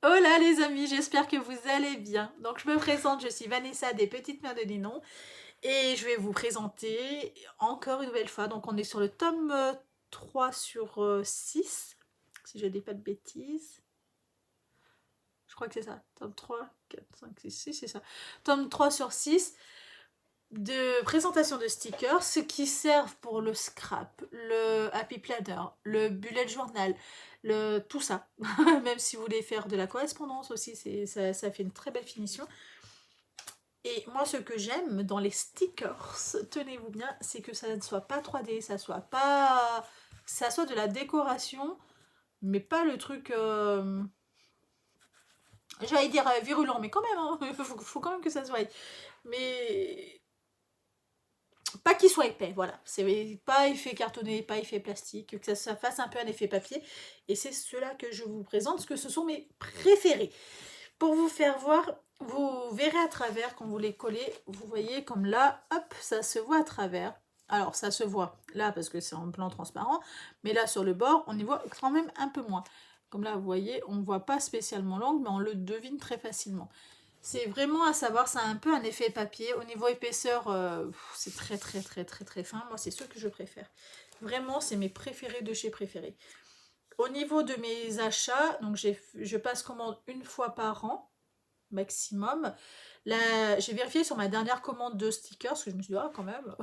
Hola les amis, j'espère que vous allez bien. Donc je me présente, je suis Vanessa des Petites Mères de Ninon et je vais vous présenter encore une nouvelle fois. Donc on est sur le tome 3 sur 6, si je ne dis pas de bêtises. Je crois que c'est ça, tome 3, 4, 5, 6, 6, c'est ça. Tome 3 sur 6 de présentation de stickers, ce qui servent pour le scrap, le happy planner, le bullet journal, tout ça. Même si vous voulez faire de la correspondance aussi, ça fait une très belle finition. Et moi, ce que j'aime dans les stickers, tenez-vous bien, c'est que ça ne soit pas 3D, ça soit de la décoration, mais pas le truc, j'allais dire virulent, mais quand même, hein, faut quand même que ça se voie. Mais pas qu'il soit épais, voilà. C'est pas effet cartonné, pas effet plastique, que ça fasse un peu un effet papier. Et c'est cela que je vous présente, parce que ce sont mes préférés. Pour vous faire voir, vous verrez à travers quand vous les collez. Vous voyez comme là, hop, ça se voit à travers. Alors ça se voit là parce que c'est en blanc transparent, mais là sur le bord, on y voit quand même un peu moins. Comme là, vous voyez, on ne voit pas spécialement l'angle, mais on le devine très facilement. C'est vraiment à savoir, ça a un peu un effet papier. Au niveau épaisseur, c'est très très très très très fin. Moi, c'est ceux que je préfère. Vraiment, c'est mes préférés de chez préférés. Au niveau de mes achats, donc je passe commande une fois par an, maximum. Là, j'ai vérifié sur ma dernière commande de stickers, parce que je me suis dit, ah, quand même,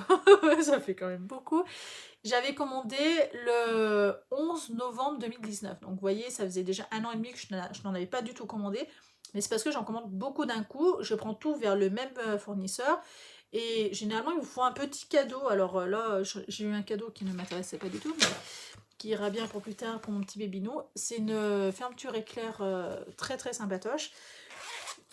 ça fait quand même beaucoup. J'avais commandé le 11 novembre 2019. Donc, vous voyez, ça faisait déjà 1 an et demi que je n'en avais pas du tout commandé. Mais c'est parce que j'en commande beaucoup d'un coup. Je prends tout vers le même fournisseur. Et généralement, ils vous font un petit cadeau. Alors là, j'ai eu un cadeau qui ne m'intéressait pas du tout, mais qui ira bien pour plus tard pour mon petit bébinou. C'est une fermeture éclair très très sympatoche.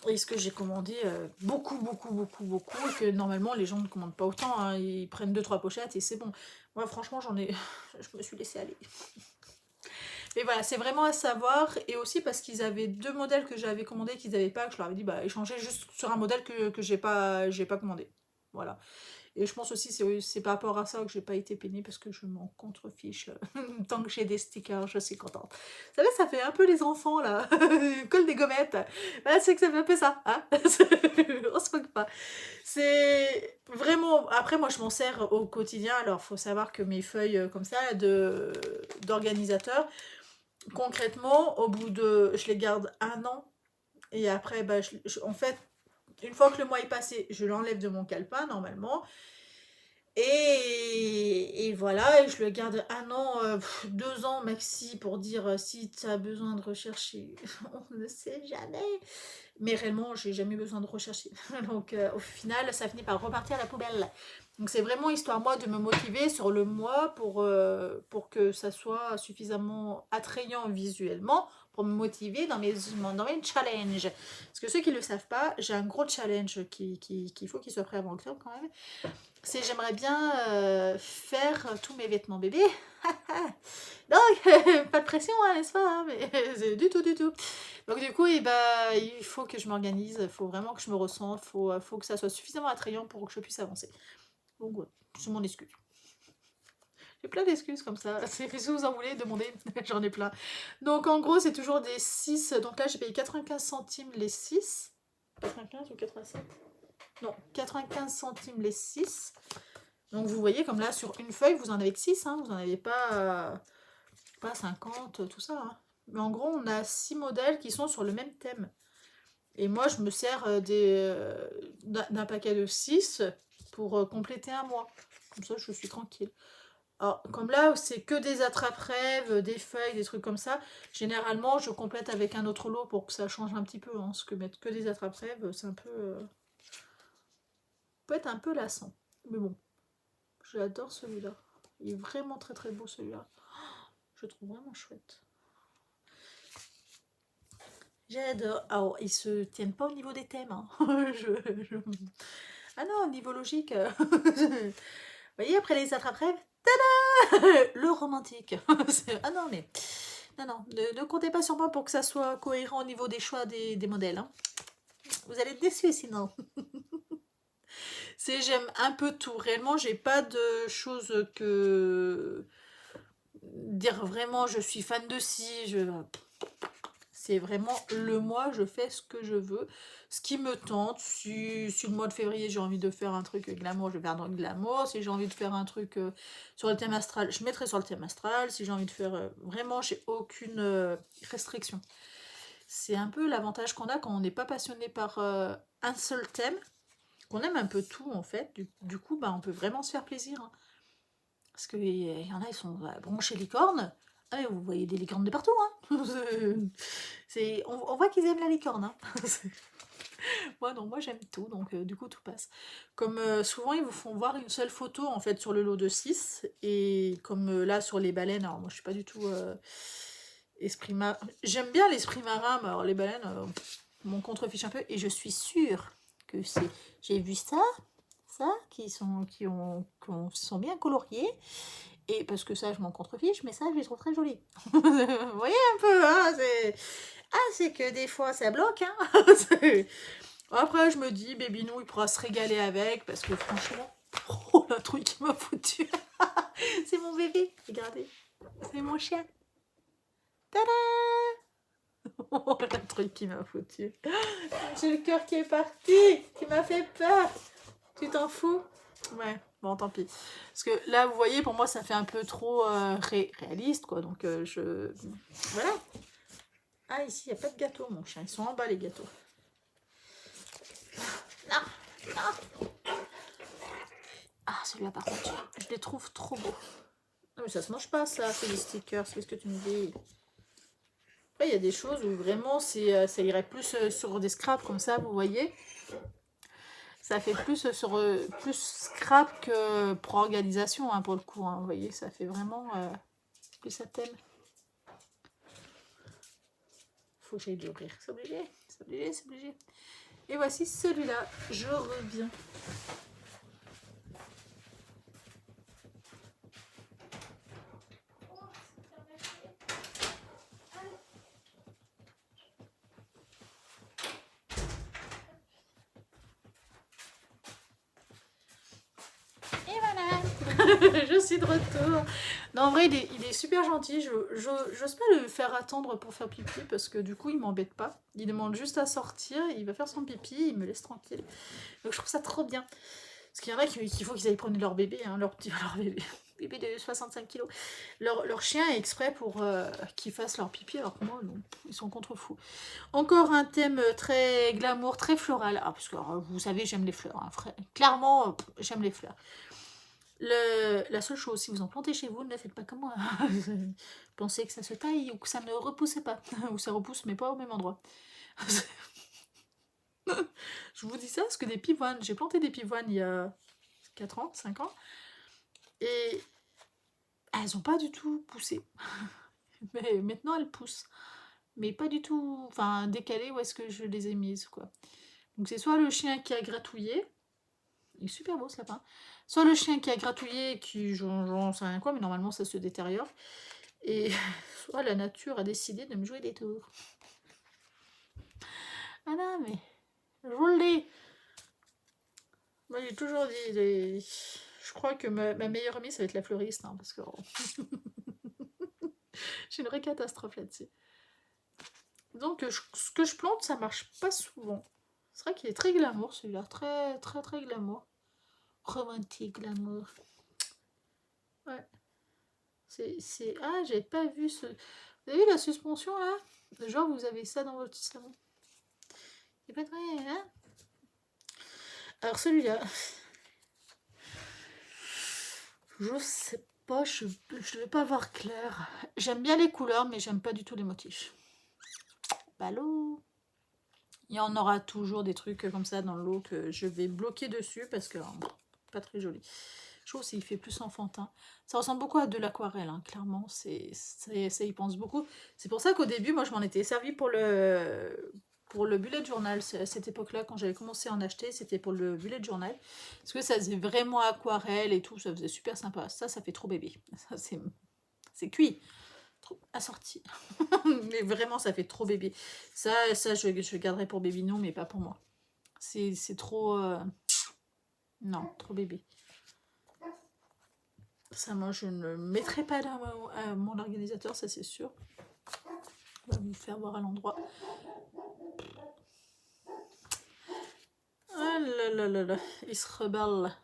Et ce que j'ai commandé beaucoup, beaucoup, beaucoup, beaucoup, et que normalement les gens ne commandent pas autant, hein. Ils prennent 2-3 pochettes et c'est bon. Moi franchement je me suis laissée aller. Mais voilà, c'est vraiment à savoir, et aussi parce qu'ils avaient 2 modèles que j'avais commandés qu'ils n'avaient pas, que je leur avais dit bah échanger juste sur un modèle que j'ai pas commandé. Voilà. Et je pense aussi c'est par rapport à ça que j'ai pas été peinée parce que je m'en contrefiche. Tant que j'ai des stickers, je suis contente. Vous savez, ça fait un peu les enfants là, colle des gommettes. Voilà, c'est que ça fait un peu ça, hein. On se moque pas. C'est vraiment. Après, moi, je m'en sers au quotidien. Alors, faut savoir que mes feuilles comme ça de d'organisateur, concrètement, au bout de, je les garde 1 an. Et après, bah, en fait, une fois que le mois est passé, je l'enlève de mon calepin normalement. Et voilà, et je le garde 1 an, 2 ans maxi pour dire si tu as besoin de rechercher, on ne sait jamais. Mais réellement, j'ai jamais besoin de rechercher. Donc au final, ça finit par repartir à la poubelle. Donc c'est vraiment histoire moi de me motiver sur le mois pour que ça soit suffisamment attrayant visuellement pour me motiver dans mes challenges. Parce que ceux qui ne le savent pas, j'ai un gros challenge qu'il faut qu'il soit prêt avant octobre quand même. C'est j'aimerais bien faire tous mes vêtements bébés. Donc, pas de pression, hein, n'est-ce pas, hein, mais du tout, du tout. Donc du coup, il faut que je m'organise, il faut vraiment que je me ressente, faut que ça soit suffisamment attrayant pour que je puisse avancer. Donc voilà, c'est mon excuse. J'ai plein d'excuses comme ça. Si vous en voulez, demandez, j'en ai plein. Donc en gros, c'est toujours des 6. Donc là, j'ai payé 95 centimes les 6. 95 ou 87? Non, 95 centimes les 6. Donc vous voyez, comme là, sur une feuille, vous en avez que 6, hein, vous n'en avez pas 50, tout ça, hein. Mais en gros, on a 6 modèles qui sont sur le même thème. Et moi, je me sers d'un paquet de 6 pour compléter un mois. Comme ça, je suis tranquille. Alors, comme là, c'est que des attrape-rêves, des feuilles, des trucs comme ça. Généralement, je complète avec un autre lot pour que ça change un petit peu, hein, parce que mettre que des attrape-rêves, c'est un peu... peut être un peu lassant. Mais bon, j'adore celui-là. Il est vraiment très très beau celui-là. Je le trouve vraiment chouette. J'adore. Alors, ils se tiennent pas au niveau des thèmes, hein. Ah non, au niveau logique. Vous voyez, après les attrape-rêves, le romantique. Ah non, mais... Non, ne comptez pas sur moi pour que ça soit cohérent au niveau des choix des modèles, hein. Vous allez être déçus sinon. J'aime un peu tout. Réellement, j'ai pas de choses que... dire vraiment je suis fan de ci, C'est vraiment le mois, je fais ce que je veux, ce qui me tente. Si le mois de février, j'ai envie de faire un truc glamour, je vais faire un truc glamour. Si j'ai envie de faire un truc sur le thème astral, je mettrai sur le thème astral. Si j'ai envie de faire... vraiment, j'ai aucune restriction. C'est un peu l'avantage qu'on a quand on n'est pas passionné par un seul thème, qu'on aime un peu tout en fait. Du coup, bah, on peut vraiment se faire plaisir, hein. Parce qu'il y en a, ils sont branchés licorne. Ah, mais vous voyez des licornes de partout, hein. On voit qu'ils aiment la licorne, hein. Moi, non, moi j'aime tout, donc du coup tout passe. Comme souvent, ils vous font voir une seule photo en fait sur le lot de 6. Et comme là sur les baleines, alors moi je suis pas du tout esprit marin. J'aime bien l'esprit marin, mais alors les baleines, mon contrefiche un peu. Et je suis sûre que c'est. J'ai vu ça, qui sont bien coloriés. Et parce que ça, je m'en contrefiche, mais ça, je les trouve très jolis. Vous voyez un peu, hein, c'est que des fois, ça bloque, hein. Après, je me dis, Bébinou, il pourra se régaler avec, parce que franchement, oh, la truc qui m'a foutu. C'est mon bébé, regardez. C'est mon chien. Tada. Oh, la truc qui m'a foutu. J'ai le cœur qui est parti, qui m'a fait peur. Tu t'en fous? Ouais, bon, tant pis. Parce que là, vous voyez, pour moi, ça fait un peu trop réaliste, quoi. Donc, voilà. Ah, ici, il n'y a pas de gâteau, mon chien. Ils sont en bas, les gâteaux. Non, non. Ah, celui-là, par contre, je les trouve trop beaux. Non, mais ça se mange pas, ça, c'est des stickers. Qu'est-ce que tu me dis? Après, il y a des choses où vraiment, ça irait plus sur des scraps, comme ça, vous voyez. Ça fait plus plus scrap que pour organisation, hein, pour le coup, hein. Vous voyez, ça fait vraiment plus à thème. Faut que j'aille l'ouvrir. C'est obligé, c'est obligé, c'est obligé. Et voici celui-là. Je reviens. Et voilà. Je suis de retour. Non, en vrai, il est super gentil. J'ose pas le faire attendre pour faire pipi parce que du coup, il m'embête pas. Il demande juste à sortir, il va faire son pipi, il me laisse tranquille. Donc je trouve ça trop bien. Parce qu'il y en a qu'il faut qu'ils aillent prendre leur bébé, hein, leur bébé de 65 kilos. Leur chien est exprès pour qu'ils fassent leur pipi, alors que moi, non, ils sont contre fous. Encore un thème très glamour, très floral. Ah, parce que vous savez, j'aime les fleurs. Hein, clairement, j'aime les fleurs. La seule chose, si vous en plantez chez vous, ne faites pas comme moi. Pensez que ça se taille ou que ça ne repousse pas. Ou ça repousse, mais pas au même endroit. Je vous dis ça parce que des pivoines, j'ai planté des pivoines il y a 4 ans, 5 ans. Et elles n'ont pas du tout poussé. Mais maintenant, elles poussent. Mais pas du tout, enfin, décalées où est-ce que je les ai mises, quoi. Donc c'est soit le chien qui a gratouillé, il est super beau ce lapin, soit le chien qui a gratouillé et qui, j'en sais rien quoi, mais normalement ça se détériore, et soit la nature a décidé de me jouer des tours. Ah non, mais je vous le dis. Moi j'ai toujours dit, je crois que ma meilleure amie ça va être la fleuriste, hein, parce que j'ai une vraie catastrophe là-dessus. Donc ce que je plante, ça marche pas souvent. C'est vrai qu'il est très glamour celui-là, très très très glamour. Romantique glamour. Ouais. Ah, j'avais pas vu ce... Vous avez vu la suspension là? Genre vous avez ça dans votre salon. C'est pas très... Hein? Alors celui-là... Je sais pas, je vais pas voir clair. J'aime bien les couleurs, mais j'aime pas du tout les motifs. Ballot. Il y en aura toujours des trucs comme ça dans le lot que je vais bloquer dessus parce que pas très joli. Je trouve qu'il fait plus enfantin. Ça ressemble beaucoup à de l'aquarelle, hein, clairement. Ça y pense beaucoup. C'est pour ça qu'au début, moi, je m'en étais servi pour le bullet journal. À cette époque-là, quand j'avais commencé à en acheter, c'était pour le bullet journal. Parce que ça faisait vraiment aquarelle et tout. Ça faisait super sympa. Ça fait trop bébé. Ça, c'est cuit. Assorti. Mais vraiment, ça fait trop bébé. Ça je garderai pour Bébinou, mais pas pour moi. C'est trop... Non, trop bébé. Ça, moi, je ne mettrai pas dans mon organisateur, ça c'est sûr. On va vous faire voir à l'endroit. Ah là là là là, il se rebelle.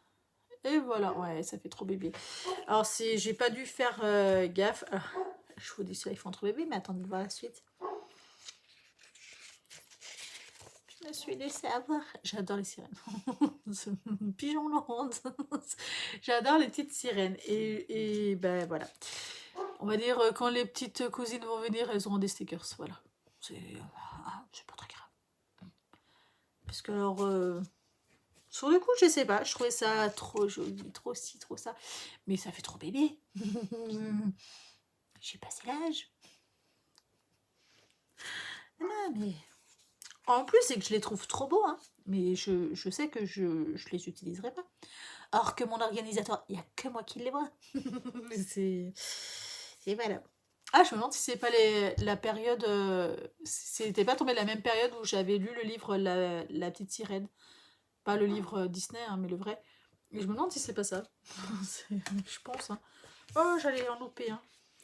Et voilà, ouais, ça fait trop bébé. Alors, j'ai pas dû faire gaffe. Alors, je vous dis ça, ils font trop bébé, mais attendez de voir la suite. Je me suis laissée avoir. J'adore les sirènes. Pigeon Lande. J'adore les petites sirènes. Et ben voilà. On va dire, quand les petites cousines vont venir, elles auront des stickers. Voilà. C'est pas très grave. Parce que alors, sur le coup, je sais pas. Je trouvais ça trop joli, trop ci, trop ça. Mais ça fait trop bébé. J'ai passé l'âge. Non, mais... En plus, c'est que je les trouve trop beaux, hein. Mais je sais que je les utiliserai pas. Alors que mon organisateur, il n'y a que moi qui les vois. c'est... Et voilà. Ah, je me demande si c'est pas la période... c'était pas tombé la même période où j'avais lu le livre La Petite Sirène. Pas le livre Disney, hein, mais le vrai. Et je me demande si c'est pas ça. Je pense, hein. Oh, j'allais en louper, hein.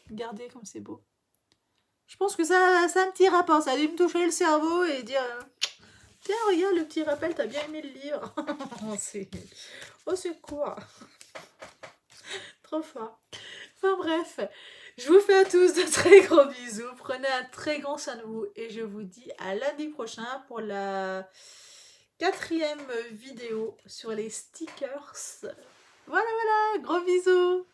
Regardez comme c'est beau. Je pense que ça a un petit rapport. Ça a dû me toucher le cerveau et dire... Tiens, regarde le petit rappel, t'as bien aimé le livre. Au secours. Trop fort. Enfin bref, je vous fais à tous de très gros bisous. Prenez un très grand soin de vous et je vous dis à lundi prochain pour la 4e vidéo sur les stickers. Voilà, gros bisous.